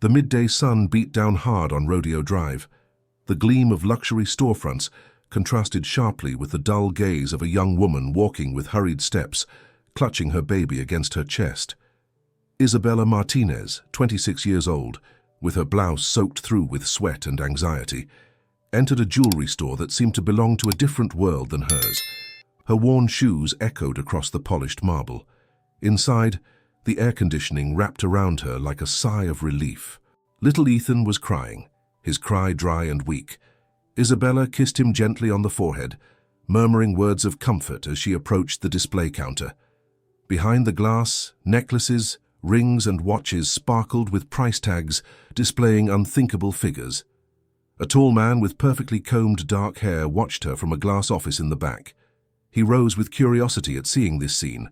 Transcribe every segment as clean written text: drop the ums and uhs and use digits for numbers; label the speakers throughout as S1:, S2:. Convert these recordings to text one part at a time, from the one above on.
S1: The midday sun beat down hard on Rodeo Drive. The gleam of luxury storefronts contrasted sharply with the dull gaze of a young woman walking with hurried steps, clutching her baby against her chest. Isabella Martinez, 26 years old, with her blouse soaked through with sweat and anxiety, entered a jewelry store that seemed to belong to a different world than hers. Her worn shoes echoed across the polished marble. Inside, the air conditioning wrapped around her like a sigh of relief. Little Ethan was crying, his cry dry and weak. Isabella kissed him gently on the forehead, murmuring words of comfort as she approached the display counter. Behind the glass, necklaces, rings and watches sparkled with price tags displaying unthinkable figures. A tall man with perfectly combed dark hair watched her from a glass office in the back. He rose with curiosity at seeing this scene.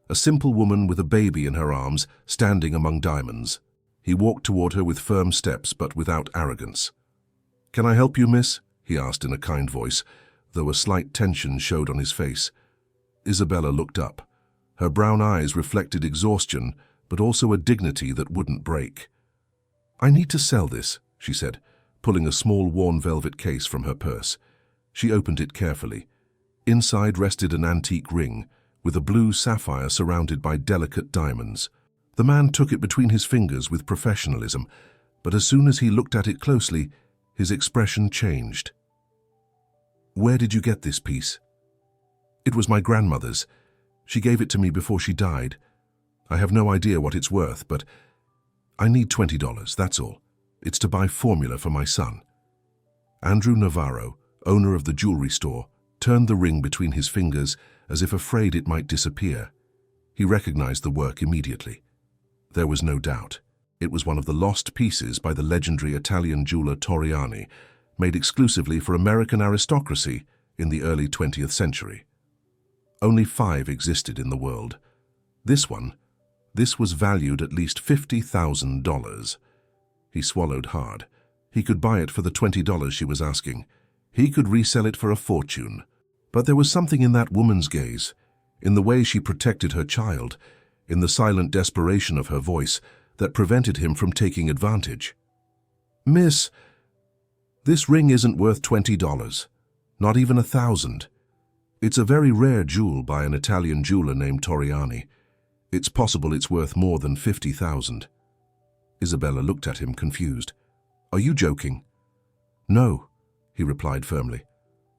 S1: A simple woman with a baby in her arms, standing among diamonds. He walked toward her with firm steps, but without arrogance. "Can I help you, miss?" he asked in a kind voice, though a slight tension showed on his face. Isabella looked up. Her brown eyes reflected exhaustion, but also a dignity that wouldn't break. "I need to sell this," she said, pulling a small worn velvet case from her purse. She opened it carefully. Inside rested an antique ring, with a blue sapphire surrounded by delicate diamonds. The man took it between his fingers with professionalism, but as soon as he looked at it closely, his expression changed. "Where did you get this piece?" "It was my grandmother's. She gave it to me before she died. I have no idea what it's worth, but I need $20, that's all. It's to buy formula for my son." Andrew Navarro, owner of the jewelry store, turned the ring between his fingers as if afraid it might disappear. He recognized the work immediately. There was no doubt. It was one of the lost pieces by the legendary Italian jeweler Torriani, made exclusively for American aristocracy in the early 20th century. Only 5 existed in the world. This was valued at least $50,000. He swallowed hard. He could buy it for the $20 she was asking. He could resell it for a fortune. But there was something in that woman's gaze, in the way she protected her child, in the silent desperation of her voice, that prevented him from taking advantage. "Miss, this ring isn't worth $20, not even $1,000. It's a very rare jewel by an Italian jeweler named Torriani. It's possible it's worth more than $50,000. Isabella looked at him confused. "Are you joking?" "No," he replied firmly.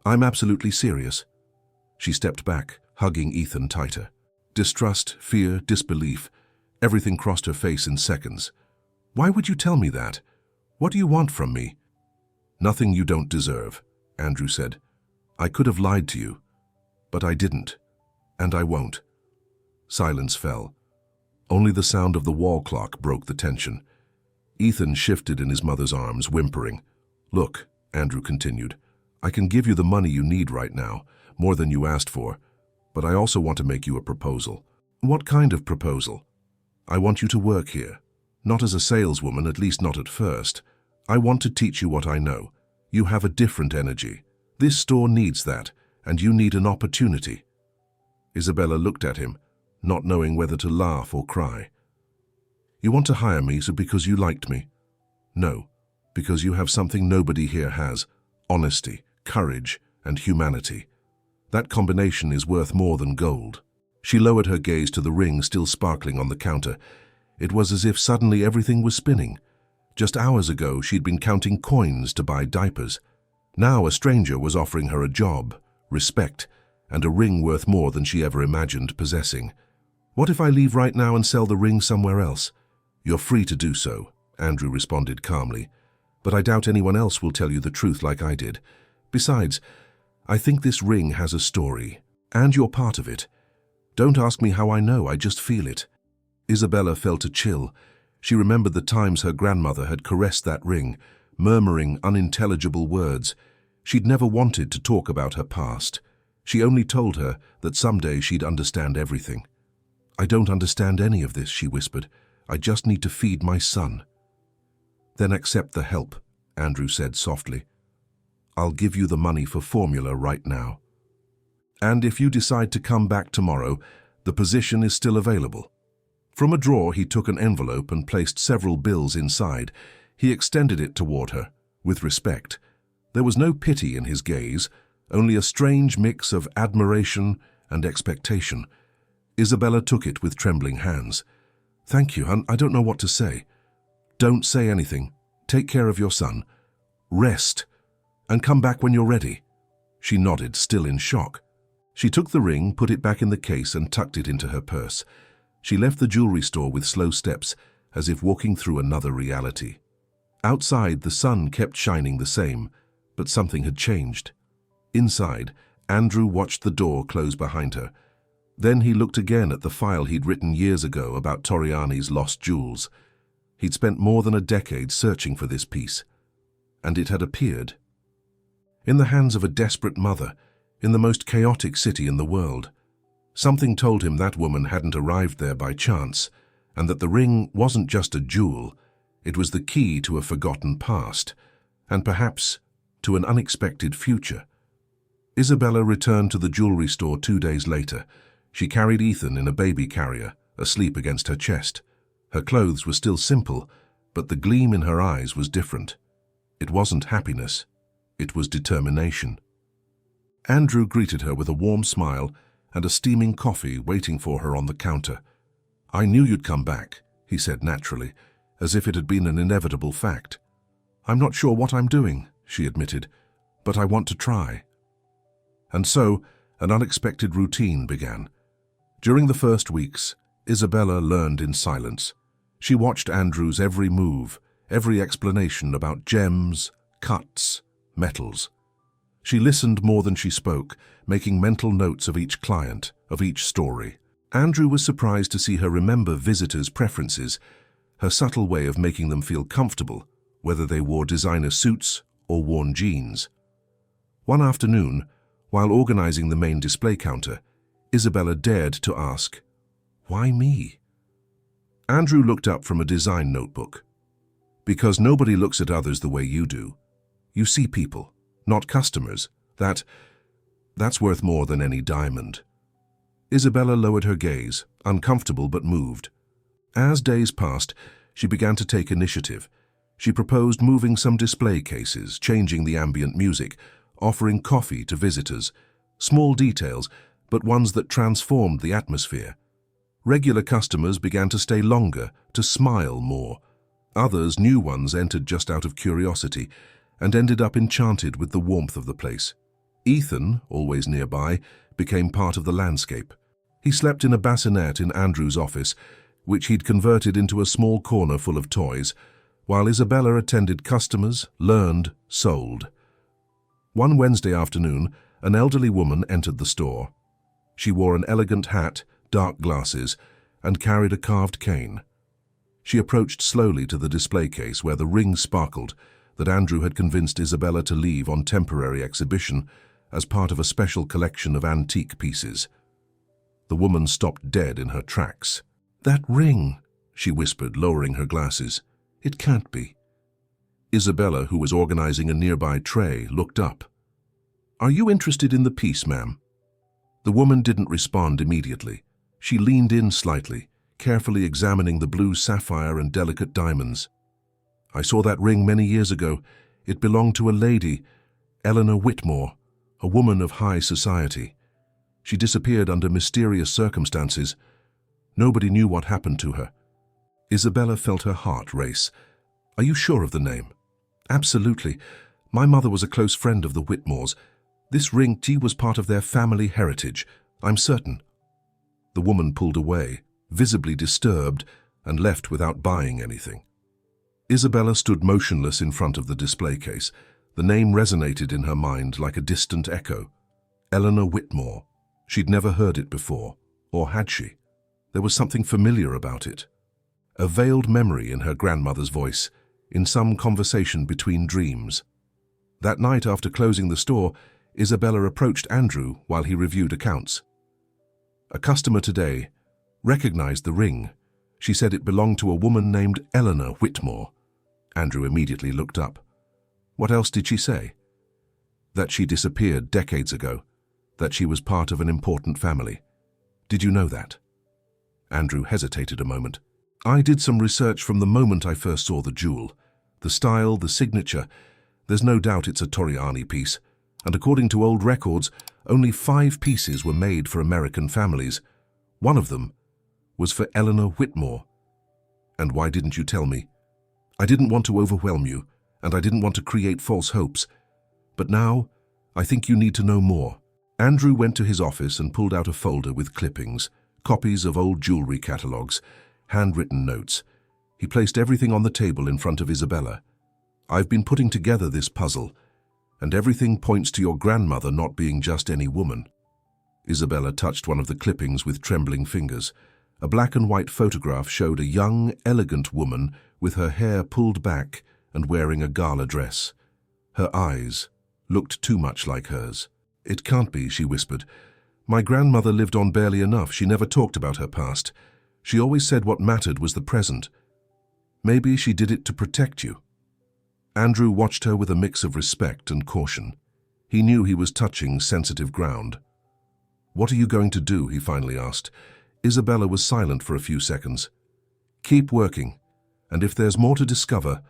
S1: "I'm absolutely serious." She stepped back, hugging Ethan tighter. Distrust, fear, disbelief, everything crossed her face in seconds. "Why would you tell me that? What do you want from me?" "Nothing you don't deserve," Andrew said. "I could have lied to you, but I didn't, and I won't." Silence fell. Only the sound of the wall clock broke the tension. Ethan shifted in his mother's arms, whimpering. "Look," Andrew continued, "I can give you the money you need right now, more than you asked for, but I also want to make you a proposal." "What kind of proposal?" "I want you to work here. Not as a saleswoman, at least not at first. I want to teach you what I know. You have a different energy. This store needs that, and you need an opportunity." Isabella looked at him, not knowing whether to laugh or cry. "You want to hire me because you liked me?" "No, because you have something nobody here has: honesty, courage, and humanity. That combination is worth more than gold." She lowered her gaze to the ring still sparkling on the counter. It was as if suddenly everything was spinning. Just hours ago, she'd been counting coins to buy diapers. Now a stranger was offering her a job, respect, and a ring worth more than she ever imagined possessing. "What if I leave right now and sell the ring somewhere else?" "You're free to do so," Andrew responded calmly. "But I doubt anyone else will tell you the truth like I did. Besides, I think this ring has a story, and you're part of it. Don't ask me how I know, I just feel it." Isabella felt a chill. She remembered the times her grandmother had caressed that ring, murmuring unintelligible words. She'd never wanted to talk about her past. She only told her that someday she'd understand everything. "I don't understand any of this," she whispered. "I just need to feed my son." "Then accept the help," Andrew said softly. "I'll give you the money for formula right now. And if you decide to come back tomorrow, the position is still available." From a drawer he took an envelope and placed several bills inside. He extended it toward her, with respect. There was no pity in his gaze, only a strange mix of admiration and expectation. Isabella took it with trembling hands. "Thank you, and I don't know what to say." "Don't say anything. Take care of your son. Rest, and come back when you're ready." She nodded, still in shock. She took the ring, put it back in the case, and tucked it into her purse. She left the jewelry store with slow steps, as if walking through another reality. Outside, the sun kept shining the same, but something had changed. Inside, Andrew watched the door close behind her. Then he looked again at the file he'd written years ago about Torriani's lost jewels. He'd spent more than a decade searching for this piece, and it had appeared. In the hands of a desperate mother, in the most chaotic city in the world. Something told him that woman hadn't arrived there by chance, and that the ring wasn't just a jewel, it was the key to a forgotten past, and perhaps to an unexpected future. Isabella returned to the jewelry store 2 days later. She carried Ethan in a baby carrier, asleep against her chest. Her clothes were still simple, but the gleam in her eyes was different. It wasn't happiness, it was determination. Andrew greeted her with a warm smile and a steaming coffee waiting for her on the counter. "I knew you'd come back," he said naturally, as if it had been an inevitable fact. "I'm not sure what I'm doing," she admitted, "but I want to try." And so, an unexpected routine began. During the first weeks, Isabella learned in silence. She watched Andrew's every move, every explanation about gems, cuts, metals. She listened more than she spoke, making mental notes of each client, of each story. Andrew was surprised to see her remember visitors' preferences, her subtle way of making them feel comfortable, whether they wore designer suits or worn jeans. One afternoon, while organizing the main display counter, Isabella dared to ask, "Why me?" Andrew looked up from a design notebook. "Because nobody looks at others the way you do. You see people, not customers. That's worth more than any diamond." Isabella lowered her gaze, uncomfortable but moved. As days passed, she began to take initiative. She proposed moving some display cases, changing the ambient music, offering coffee to visitors. Small details, but ones that transformed the atmosphere. Regular customers began to stay longer, to smile more. Others, new ones, entered just out of curiosity and ended up enchanted with the warmth of the place. Ethan, always nearby, became part of the landscape. He slept in a bassinet in Andrew's office, which he'd converted into a small corner full of toys, while Isabella attended customers, learned, sold. One Wednesday afternoon, an elderly woman entered the store. She wore an elegant hat, dark glasses, and carried a carved cane. She approached slowly to the display case where the ring sparkled that Andrew had convinced Isabella to leave on temporary exhibition as part of a special collection of antique pieces. The woman stopped dead in her tracks. "That ring," she whispered, lowering her glasses. "It can't be." Isabella, who was organizing a nearby tray, looked up. "Are you interested in the piece, ma'am?" The woman didn't respond immediately. She leaned in slightly, carefully examining the blue sapphire and delicate diamonds. "I saw that ring many years ago. It belonged to a lady, Eleanor Whitmore, a woman of high society. She disappeared under mysterious circumstances. Nobody knew what happened to her." Isabella felt her heart race. "Are you sure of the name?" "Absolutely. My mother was a close friend of the Whitmores. This ring was part of their family heritage, I'm certain." The woman pulled away, visibly disturbed, and left without buying anything. Isabella stood motionless in front of the display case. The name resonated in her mind like a distant echo. Eleanor Whitmore. She'd never heard it before, or had she? There was something familiar about it. A veiled memory in her grandmother's voice, in some conversation between dreams. That night after closing the store, Isabella approached Andrew while he reviewed accounts. A customer today recognized the ring. She said it belonged to a woman named Eleanor Whitmore. Andrew immediately looked up. What else did she say? That she disappeared decades ago, that she was part of an important family. Did you know that? Andrew hesitated a moment. I did some research from the moment I first saw the jewel. The style, the signature. There's no doubt it's a Torriani piece. And according to old records, only 5 pieces were made for American families. One of them was for Eleanor Whitmore. And why didn't you tell me? I didn't want to overwhelm you, and I didn't want to create false hopes. But now, I think you need to know more. Andrew went to his office and pulled out a folder with clippings, copies of old jewelry catalogues, handwritten notes. He placed everything on the table in front of Isabella. I've been putting together this puzzle, and everything points to your grandmother not being just any woman. Isabella touched one of the clippings with trembling fingers. A black and white photograph showed a young, elegant woman with her hair pulled back and wearing a gala dress. Her eyes looked too much like hers. It can't be, she whispered. My grandmother lived on barely enough. She never talked about her past. She always said what mattered was the present. Maybe she did it to protect you. Andrew watched her with a mix of respect and caution. He knew he was touching sensitive ground. What are you going to do? He finally asked. Isabella was silent for a few seconds. Keep working, and if there's more to discover,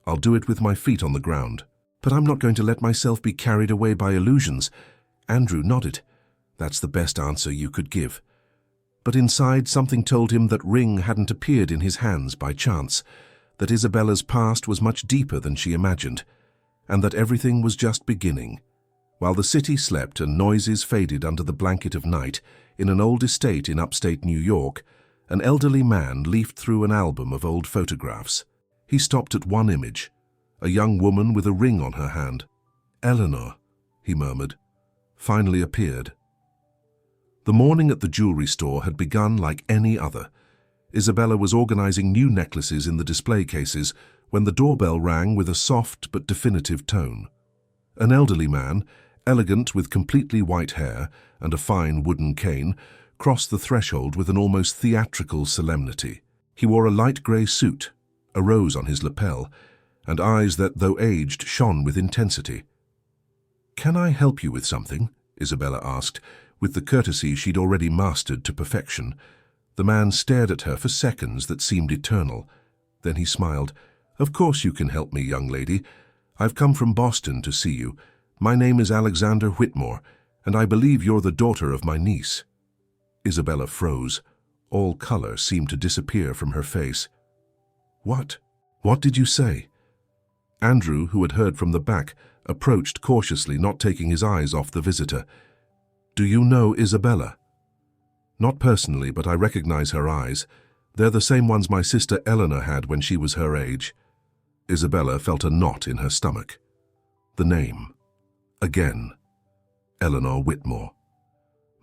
S1: I'll do it with my feet on the ground. But I'm not going to let myself be carried away by illusions. Andrew nodded. That's the best answer you could give. But inside, something told him that ring hadn't appeared in his hands by chance, that Isabella's past was much deeper than she imagined, and that everything was just beginning. While the city slept and noises faded under the blanket of night, in an old estate in upstate New York, an elderly man leafed through an album of old photographs. He stopped at one image, a young woman with a ring on her hand. Eleanor, he murmured, finally appeared. The morning at the jewelry store had begun like any other. Isabella was organizing new necklaces in the display cases when the doorbell rang with a soft but definitive tone. An elderly man, elegant with completely white hair and a fine wooden cane, crossed the threshold with an almost theatrical solemnity. He wore a light grey suit, a rose on his lapel, and eyes that, though aged, shone with intensity. "Can I help you with something?" Isabella asked, with the courtesy she'd already mastered to perfection. The man stared at her for seconds that seemed eternal. Then he smiled. "Of course you can help me, young lady. I've come from Boston to see you. My name is Alexander Whitmore, and I believe you're the daughter of my niece." Isabella froze. All color seemed to disappear from her face. "What? What did you say?" Andrew, who had heard from the back, approached cautiously, not taking his eyes off the visitor. "Do you know Isabella?" "Not personally, but I recognize her eyes. They're the same ones my sister Eleanor had when she was her age." Isabella felt a knot in her stomach. The name. Again. Eleanor Whitmore.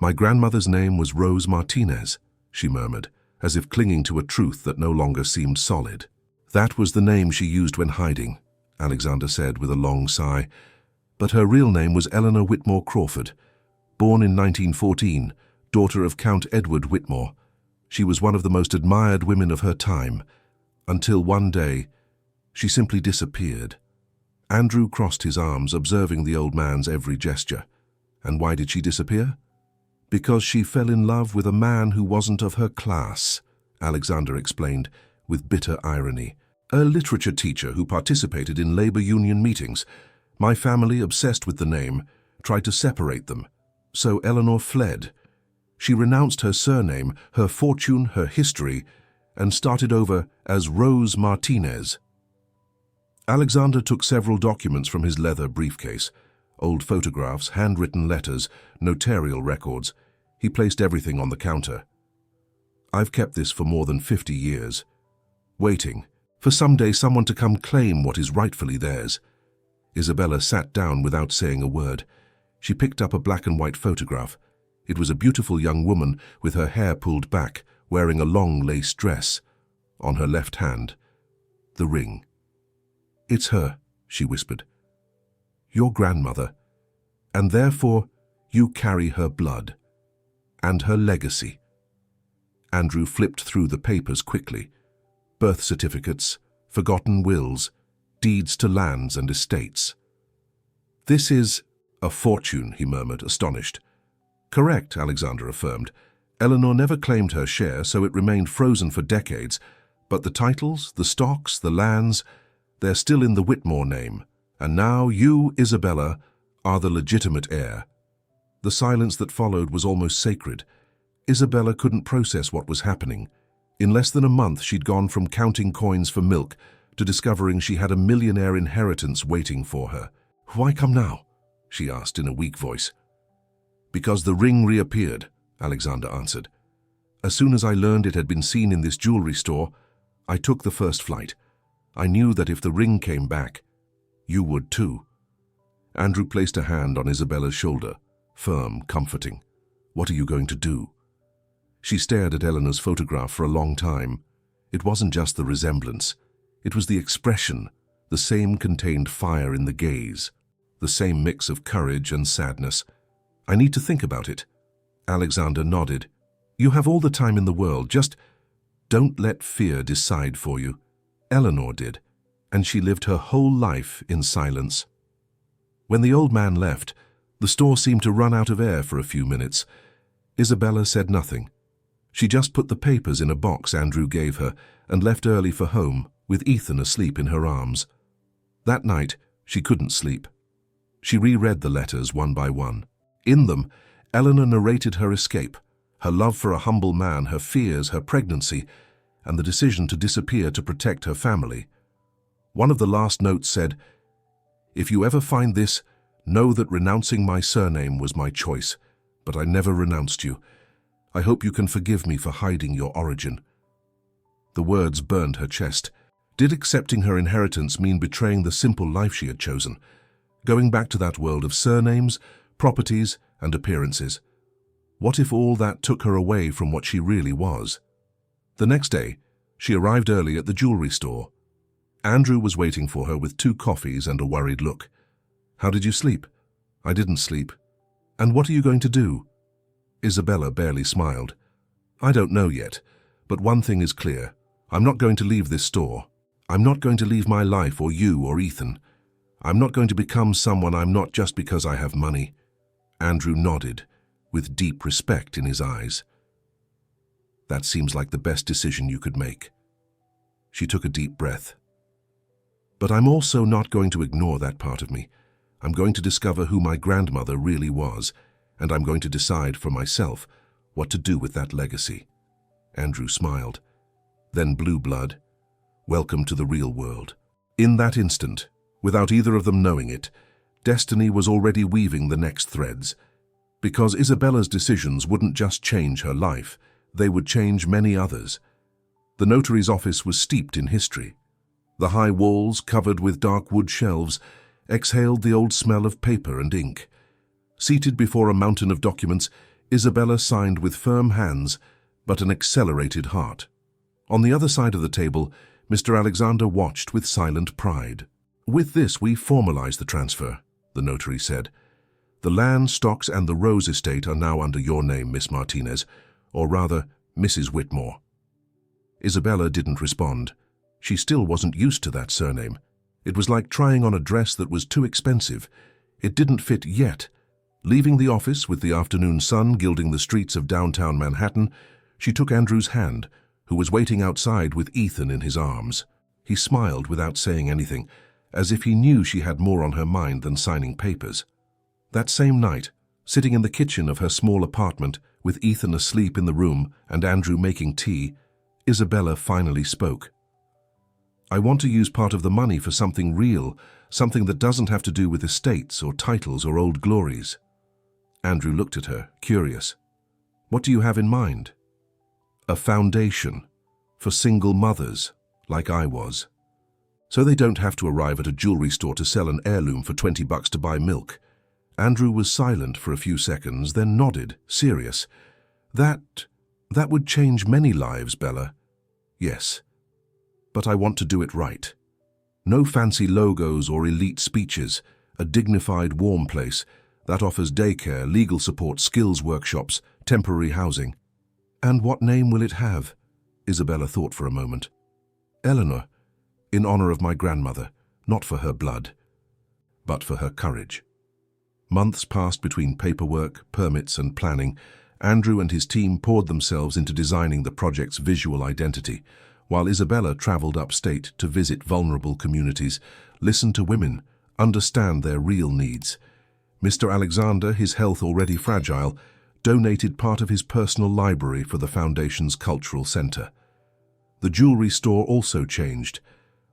S1: "My grandmother's name was Rose Martinez," she murmured, as if clinging to a truth that no longer seemed solid. "That was the name she used when hiding," Alexander said with a long sigh. "But her real name was Eleanor Whitmore Crawford. Born in 1914, daughter of Count Edward Whitmore. She was one of the most admired women of her time, until one day she simply disappeared." Andrew crossed his arms, observing the old man's every gesture. "And why did she disappear?" "Because she fell in love with a man who wasn't of her class," Alexander explained, with bitter irony. "A literature teacher who participated in labor union meetings. My family, obsessed with the name, tried to separate them. So Eleanor fled. She renounced her surname, her fortune, her history, and started over as Rose Martinez." Alexander took several documents from his leather briefcase. Old photographs, handwritten letters, notarial records. He placed everything on the counter. "I've kept this for more than 50 years. Waiting for someday someone to come claim what is rightfully theirs." Isabella sat down without saying a word. She picked up a black and white photograph. It was a beautiful young woman with her hair pulled back, wearing a long lace dress. On her left hand, the ring. "It's her," she whispered. "Your grandmother, and therefore you carry her blood, and her legacy." Andrew flipped through the papers quickly. Birth certificates, forgotten wills, deeds to lands and estates. "This is a fortune," he murmured, astonished. "Correct," Alexander affirmed, Eleanor never claimed her share, so it remained frozen for decades, but the titles, the stocks, the lands, they're still in the Whitmore name, and now you, Isabella, are the legitimate heir. The silence that followed was almost sacred. Isabella couldn't process what was happening. In less than a month, she'd gone from counting coins for milk to discovering she had a millionaire inheritance waiting for her. "Why come now?" she asked in a weak voice. "Because the ring reappeared," Alexander answered. "As soon as I learned it had been seen in this jewelry store, I took the first flight. I knew that if the ring came back, you would too." Andrew placed a hand on Isabella's shoulder, firm, comforting. "What are you going to do?" She stared at Eleanor's photograph for a long time. It wasn't just the resemblance. It was the expression. The same contained fire in the gaze. The same mix of courage and sadness. "I need to think about it." Alexander nodded. "You have all the time in the world. Just don't let fear decide for you." Eleanor did, and she lived her whole life in silence. When the old man left, the store seemed to run out of air for a few minutes. Isabella said nothing. She just put the papers in a box Andrew gave her and left early for home, with Ethan asleep in her arms. That night, she couldn't sleep. She reread the letters one by one. In them, Eleanor narrated her escape, her love for a humble man, her fears, her pregnancy, and the decision to disappear to protect her family. One of the last notes said, "If you ever find this, know that renouncing my surname was my choice, but I never renounced you. I hope you can forgive me for hiding your origin." The words burned her chest. Did accepting her inheritance mean betraying the simple life she had chosen? Going back to that world of surnames, properties, and appearances? What if all that took her away from what she really was? The next day, she arrived early at the jewelry store. Andrew was waiting for her with 2 coffees and a worried look. "How did you sleep?" "I didn't sleep." "And what are you going to do?" Isabella barely smiled. "I don't know yet, but one thing is clear. I'm not going to leave this store. I'm not going to leave my life or you or Ethan. I'm not going to become someone I'm not just because I have money." Andrew nodded, with deep respect in his eyes. "That seems like the best decision you could make." She took a deep breath. "But I'm also not going to ignore that part of me. I'm going to discover who my grandmother really was, and I'm going to decide for myself what to do with that legacy." Andrew smiled. "Then Blue Blood, welcome to the real world." In that instant, without either of them knowing it, destiny was already weaving the next threads. Because Isabella's decisions wouldn't just change her life, they would change many others. The notary's office was steeped in history. The high walls, covered with dark wood shelves, exhaled the old smell of paper and ink. Seated before a mountain of documents, Isabella signed with firm hands, but an accelerated heart. On the other side of the table, Mr. Alexander watched with silent pride. "With this, we formalize the transfer," the notary said. "The land, stocks, and the Rose estate are now under your name, Miss Martinez, or rather, Mrs. Whitmore." Isabella didn't respond. She still wasn't used to that surname. It was like trying on a dress that was too expensive. It didn't fit yet. Leaving the office with the afternoon sun gilding the streets of downtown Manhattan, she took Andrew's hand, who was waiting outside with Ethan in his arms. He smiled without saying anything, as if he knew she had more on her mind than signing papers. That same night, sitting in the kitchen of her small apartment, with Ethan asleep in the room and Andrew making tea, Isabella finally spoke. "I want to use part of the money for something real, something that doesn't have to do with estates or titles or old glories." Andrew looked at her, curious. "What do you have in mind?" "A foundation for single mothers, like I was. So they don't have to arrive at a jewelry store to sell an heirloom for $20 to buy milk." Andrew was silent for a few seconds, then nodded, serious. That would change many lives, Bella." "Yes, but I want to do it right. No fancy logos or elite speeches, a dignified, warm place that offers daycare, legal support, skills workshops, temporary housing." "And what name will it have?" Isabella thought for a moment. "Eleanor, in honor of my grandmother, not for her blood, but for her courage." Months passed between paperwork, permits, and planning, Andrew and his team poured themselves into designing the project's visual identity, while Isabella traveled upstate to visit vulnerable communities, listen to women, understand their real needs. Mr. Alexander, his health already fragile, donated part of his personal library for the Foundation's cultural center. The jewelry store also changed.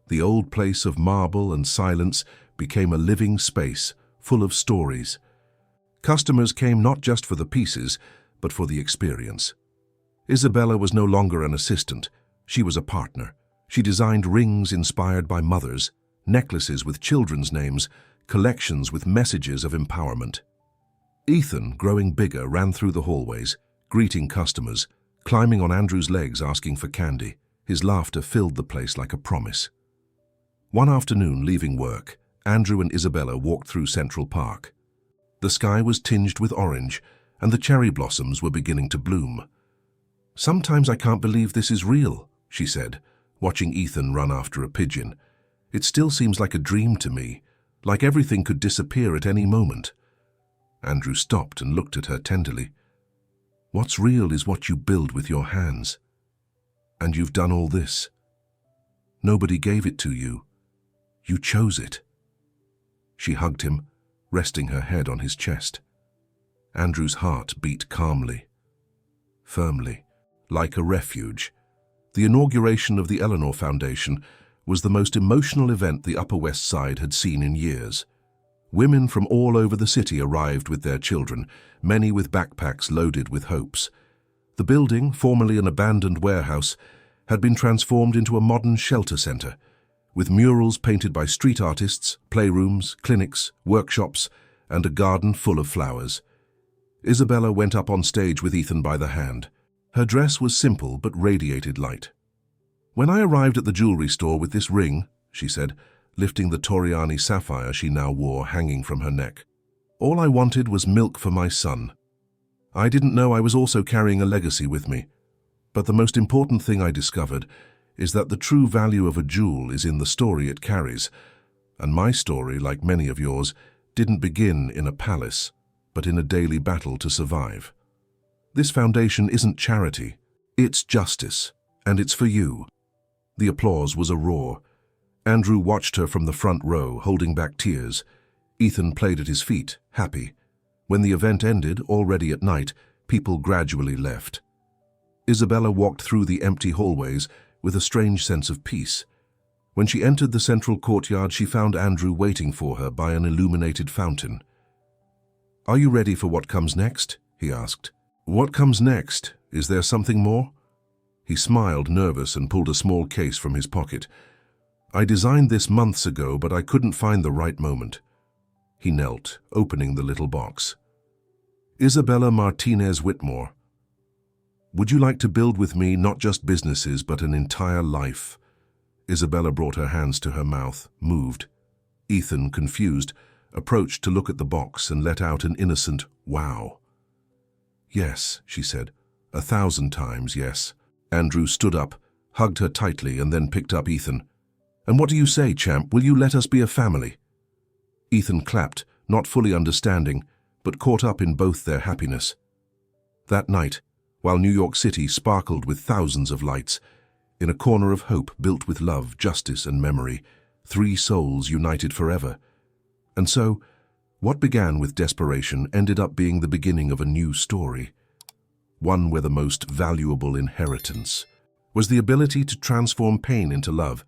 S1: The old place of marble and silence became a living space, full of stories. Customers came not just for the pieces, but for the experience. Isabella was no longer an assistant. She was a partner. She designed rings inspired by mothers, necklaces with children's names, collections with messages of empowerment. Ethan, growing bigger, ran through the hallways, greeting customers, climbing on Andrew's legs asking for candy. His laughter filled the place like a promise. One afternoon, leaving work, Andrew and Isabella walked through Central Park. The sky was tinged with orange, and the cherry blossoms were beginning to bloom. "Sometimes I can't believe this is real," she said, watching Ethan run after a pigeon. "It still seems like a dream to me, like everything could disappear at any moment." Andrew stopped and looked at her tenderly. "What's real is what you build with your hands. And you've done all this. Nobody gave it to you. You chose it." She hugged him, resting her head on his chest. Andrew's heart beat calmly, firmly, like a refuge. The inauguration of the Eleanor Foundation was the most emotional event the Upper West Side had seen in years. Women from all over the city arrived with their children, many with backpacks loaded with hopes. The building, formerly an abandoned warehouse, had been transformed into a modern shelter center, with murals painted by street artists, playrooms, clinics, workshops, and a garden full of flowers. Isabella went up on stage with Ethan by the hand. Her dress was simple but radiated light. "When I arrived at the jewelry store with this ring," she said, lifting the Torriani sapphire she now wore hanging from her neck, "all I wanted was milk for my son. I didn't know I was also carrying a legacy with me. But the most important thing I discovered is that the true value of a jewel is in the story it carries. And my story, like many of yours, didn't begin in a palace, but in a daily battle to survive. This foundation isn't charity, it's justice, and it's for you." The applause was a roar. Andrew watched her from the front row, holding back tears. Ethan played at his feet, happy. When the event ended, already at night, people gradually left. Isabella walked through the empty hallways with a strange sense of peace. When she entered the central courtyard, she found Andrew waiting for her by an illuminated fountain. "Are you ready for what comes next?" he asked. "What comes next? Is there something more?" He smiled, nervous, and pulled a small case from his pocket. "I designed this months ago, but I couldn't find the right moment." He knelt, opening the little box. "Isabella Martinez Whitmore, would you like to build with me not just businesses, but an entire life?" Isabella brought her hands to her mouth, moved. Ethan, confused, approached to look at the box and let out an innocent "wow." "Yes," she said, 1,000 times yes." Andrew stood up, hugged her tightly, and then picked up Ethan. "And what do you say, champ? Will you let us be a family?" Ethan clapped, not fully understanding, but caught up in both their happiness. That night, while New York City sparkled with thousands of lights, in a corner of hope built with love, justice, and memory, 3 souls united forever. And so, what began with desperation ended up being the beginning of a new story. One where the most valuable inheritance was the ability to transform pain into love,